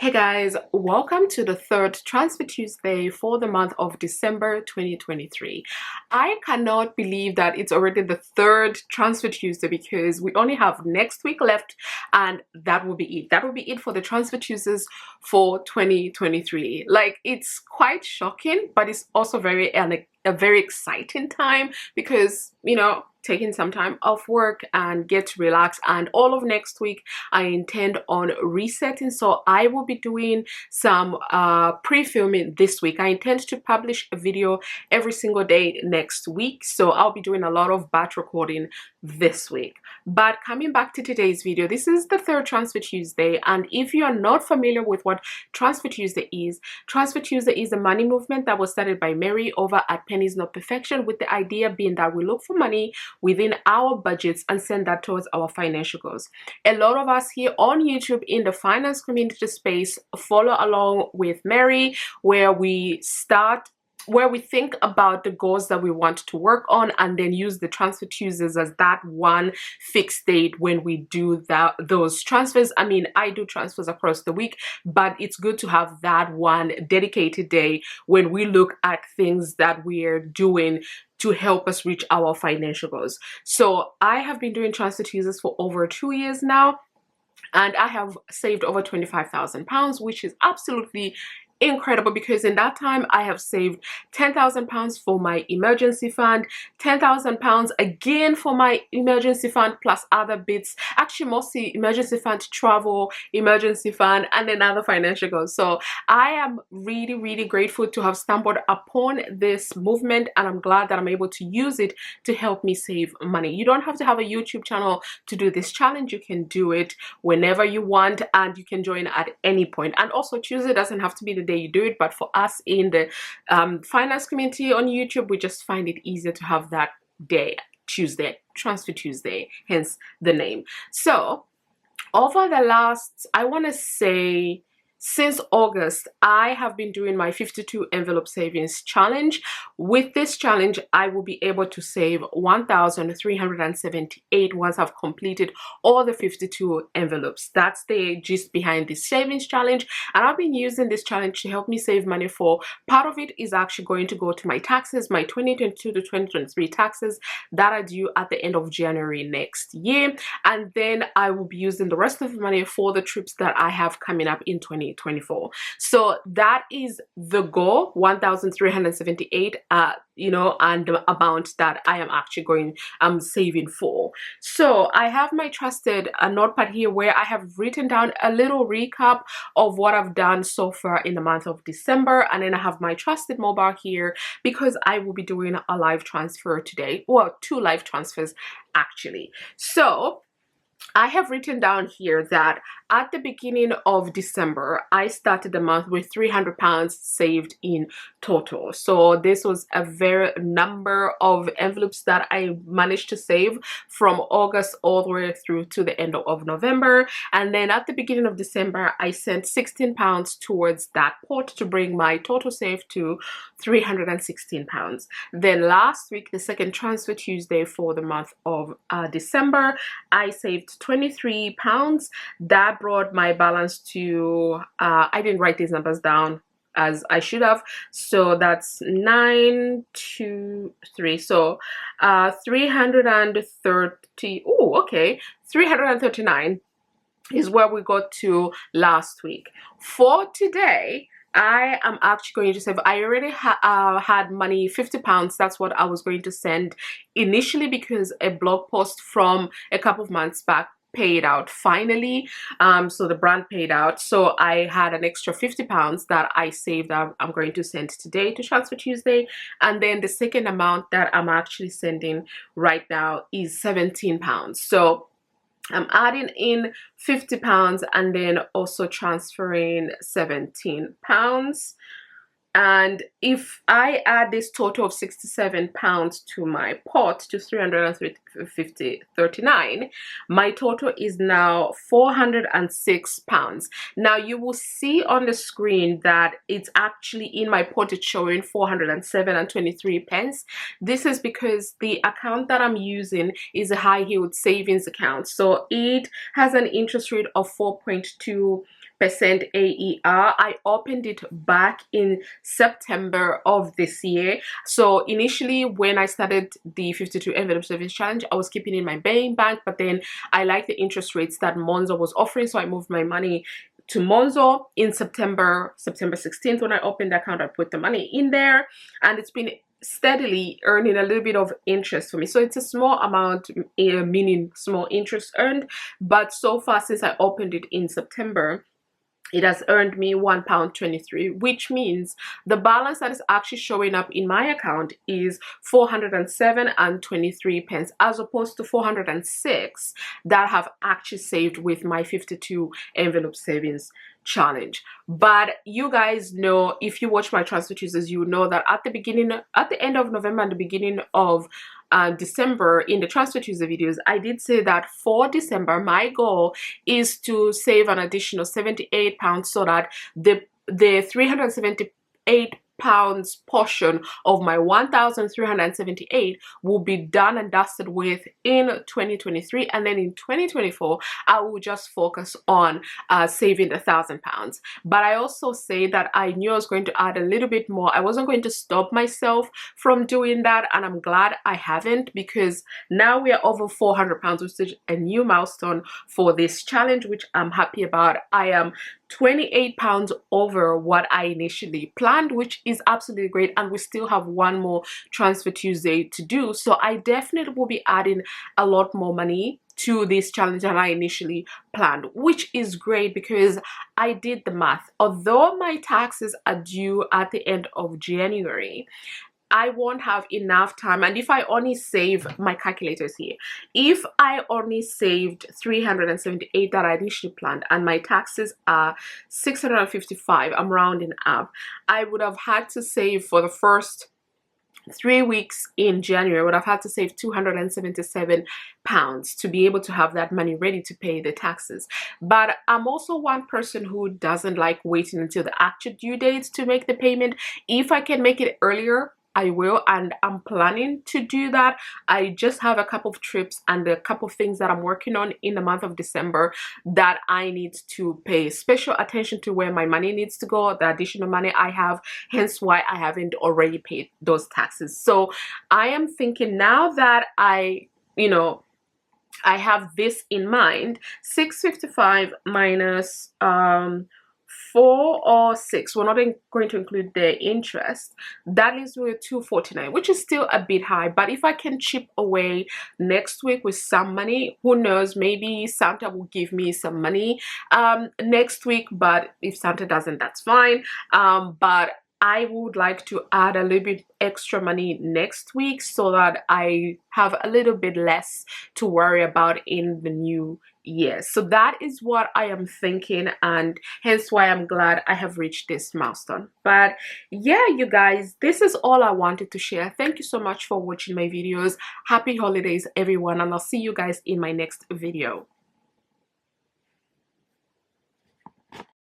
Hey guys, welcome to the third Transfer Tuesday for the month of December 2023. I cannot believe that it's already the third Transfer Tuesday because we only have next week left and that will be it. That will be it for the Transfer Tuesdays for 2023. Like, it's quite shocking, but it's also a very exciting time because, taking some time off work and get to relax, and all of next week I intend on resetting, so I will be doing some pre-filming this week. I intend to publish a video every single day next week, so I'll be doing a lot of batch recording this week. But coming back to today's video, this is the third Transfer Tuesday, and if you are not familiar with what Transfer Tuesday is a money movement that was started by Mary over at Pennies Not Perfection, with the idea being that we look for money within our budgets and send that towards our financial goals. A lot of us here on YouTube in the finance community space follow along with Mary, where we think about the goals that we want to work on and then use the Transfer Tuesdays as that one fixed date when we do those transfers. I mean, I do transfers across the week, but it's good to have that one dedicated day when we look at things that we're doing to help us reach our financial goals. So I have been doing Transfer Tuesdays for over 2 years now, and I have saved over £25,000, which is absolutely incredible, because in that time I have saved £10,000 for my emergency fund, £10,000 again for my emergency fund, plus other bits, actually mostly emergency fund, travel, emergency fund, and then other financial goals. So I am really grateful to have stumbled upon this movement, and I'm glad that I'm able to use it to help me save money. You don't have to have a YouTube channel to do this challenge. You can do it whenever you want, and you can join at any point. And also, Tuesday doesn't have to be the day you do it, but for us in the finance community on YouTube, we just find it easier to have that day, Tuesday, Transfer Tuesday, hence the name. So over the last, I want to say, since August, I have been doing my 52 envelope savings challenge. With this challenge, I will be able to save 1,378 once I've completed all the 52 envelopes. That's the gist behind this savings challenge, and I've been using this challenge to help me save money. For part of it is actually going to go to my taxes, my 2022 to 2023 taxes that are due at the end of January next year, and then I will be using the rest of the money for the trips that I have coming up in 2024. So that is the goal, 1,378, and the amount that I am actually saving for. So I have my trusted notepad here where I have written down a little recap of what I've done so far in the month of December, and then I have my trusted mobile here because I will be doing a live transfer today, well, 2 live transfers actually. So I have written down here that at the beginning of December, I started the month with £300 saved in total. So this was a very number of envelopes that I managed to save from August all the way through to the end of November. And then at the beginning of December, I sent £16 towards that pot to bring my total save to £316. Then last week, the second Transfer Tuesday for the month of December, I saved £23. That brought my balance to I didn't write these numbers down as I should have, so that's 923, so 330. Oh, okay, 339 is where we got to last week. For today, I am actually going to save. I already had money, £50. That's what I was going to send initially, because a blog post from a couple of months back paid out finally. So the brand paid out, so I had an extra £50 that I saved that I'm going to send today to Transfer Tuesday. And then the second amount that I'm actually sending right now is £17. So I'm adding in £50 and then also transferring £17. And if I add this total of £67 to my pot, to 339, my total is now £406. Now you will see on the screen that it's actually in my pot, it's showing 407.23. This is because the account that I'm using is a high yield savings account, so it has an interest rate of 4.2 AER. I opened it back in September of this year. So initially when I started the 52 envelope savings challenge, I was keeping in my bank, but then I liked the interest rates that Monzo was offering, so I moved my money to Monzo in September 16th. When I opened the account, I put the money in there, and it's been steadily earning a little bit of interest for me. So it's a small amount, meaning small interest earned, but so far since I opened it in September, it has earned me £1.23, which means the balance that is actually showing up in my account is 407.23 pence, as opposed to 406 that I have actually saved with my 52 envelope savings challenge. But you guys know, if you watch my Transfer Tuesdays, you know that at the end of November and the beginning of December, in the Transfer Tuesday videos, I did say that for December my goal is to save an additional £78, so that the £378 portion of my 1,378 will be done and dusted with in 2023, and then in 2024 I will just focus on saving the £1,000. But I also say that I knew I was going to add a little bit more. I wasn't going to stop myself from doing that, and I'm glad I haven't, because now we are over £400, which is a new milestone for this challenge, which I'm happy about. I am £28 over what I initially planned, which is absolutely great, and we still have one more Transfer Tuesday to do. So I definitely will be adding a lot more money to this challenge than I initially planned, which is great because I did the math. Although my taxes are due at the end of January, I won't have enough time. And if I only save, my calculators here, if I only saved 378 that I initially planned, and my taxes are 655, I'm rounding up, I would have had to save for the first 3 weeks in January. I would have had to save £277 to be able to have that money ready to pay the taxes. But I'm also one person who doesn't like waiting until the actual due dates to make the payment. If I can make it earlier, I will, and I'm planning to do that. I just have a couple of trips and a couple of things that I'm working on in the month of December that I need to pay special attention to, where my money needs to go, the additional money I have, hence why I haven't already paid those taxes. So I am thinking, now that I have this in mind, 655 minus 4 or 6, we're not going to include the interest, that leaves me with 249, which is still a bit high. But if I can chip away next week with some money, who knows, maybe Santa will give me some money next week. But if Santa doesn't, that's fine. But I would like to add a little bit extra money next week, so that I have a little bit less to worry about in the new year. So that is what I am thinking, and hence why I'm glad I have reached this milestone. But yeah, you guys, this is all I wanted to share. Thank you so much for watching my videos. Happy holidays, everyone, and I'll see you guys in my next video.